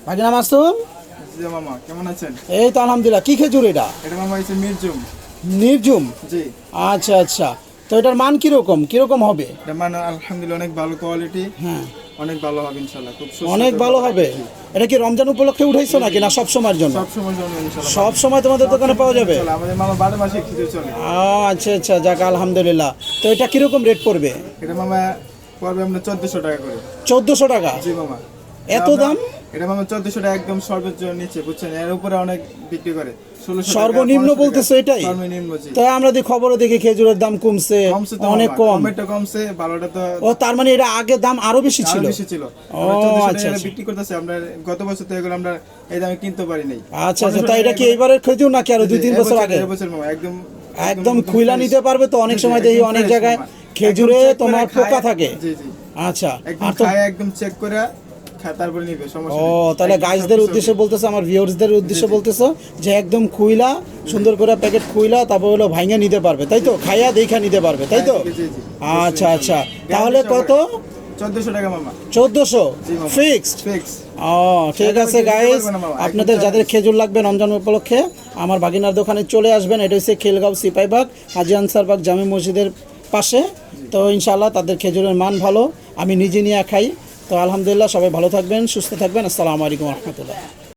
ভাগিনা মাসুম, জি মামা, কেমন আছেন? এই তো আলহামদুলিল্লাহ। কি খেজুর এটা? এটা মামা হচ্ছে মিরজুম। নির্জুম। জি। আচ্ছা আচ্ছা, তো এটার মান কিরকম কিরকম হবে? এটা মানে আলহামদুলিল্লাহ অনেক ভালো কোয়ালিটি, হ্যাঁ, অনেক ভালো হবে ইনশাআল্লাহ, খুব সুস্বাদু অনেক ভালো হবে। জি। এটা কি রমজান উপলক্ষে উঠাইছো নাকি না সব সময়ের জন্য? সব সময় জন্য ইনশাআল্লাহ। সব সময় তোমাদের দোকানে পাওয়া যাবে? চলে, আমাদের মামা 12 মাসে খেজুর চলে। আচ্ছা আচ্ছা, যাক আলহামদুলিল্লাহ। তো এটা কিরকম রেট পড়বে? এটা মামা পড়বে আমরা 1400 টাকা করে। 1400 টাকা? জি মামা। এত দাম? এটা মামা 1400 টাকা একদম সর্বোচ্চ নিচে, বুঝছেন? এর উপরে অনেক বিক্রি করে 1600 টাকা। সর্বনিম্ন বলতেছো এটাই? সর্বনিম্ন, জি। তো আমরা দেখি খবরে দেখি খেজুরের দাম কমছে, কমছে তো অনেক মামা, কম। টমেটো কমছে, ভালোটা তো ও তার মানে এটা আগে দাম আরো বেশি আরো ছিল? বেশি ছিল। ও আমরা 1400 আচ্ছা টাকা আচ্ছা বিক্রি করতেছি, আমরা গত বছর তো এগুলো আমরা এই দামে কিনতে পারি নাই। আচ্ছা আচ্ছা, তাই এটা কি এইবারের খেজুর নাকি আরো 2-3 বছর আগে? বছর মামা একদম একদম খুইলা নিতে পারবে তো? অনেক সময় দেখি অনেক জায়গায় খেজুরে তোমার পোকা থাকে। জি জি, আচ্ছা, একদম আর তো খায় একদম চেক করে তারপরে নিবে, সমস্যা ও নেই। তাহলে একদম গাইজদের সবকিছু উদ্দেশ্যে বলতেছো, আমার ভিউয়ার্সদের উদ্দেশ্যে জি। বলতেছো যে একদম খুইলা সুন্দর করে প্যাকেট খুইলা তারপর হলো ভাঙে নিতে পারবে, তাই তো? খাইয়া দেখা নিতে পারবে, তাই তো? জি জি। আচ্ছা আচ্ছা, তাহলে কত? 1400 টাকা মামা। 1400 জি মামা। ফিক্সড? ফিক্স। ও ঠিক আছে গাইস, আপনাদের যাদের খেজুর লাগবে রমজান উপলক্ষে আমার ভাগিনার দোকানে চলে আসবেন। এটা হচ্ছে খিলগাঁও সিপাহীবাগ হাজী আনসারবাগ জামে মসজিদের পাশে। তো ইনশাআল্লাহ তাদের খেজুরের মান ভালো, আমি নিজে নিয়ে খাই। তো আলহামদুলিল্লাহ, সবাই ভালো থাকবেন, সুস্থ থাকবেন। আসসালামু আলাইকুম রহমতুল্লাহ।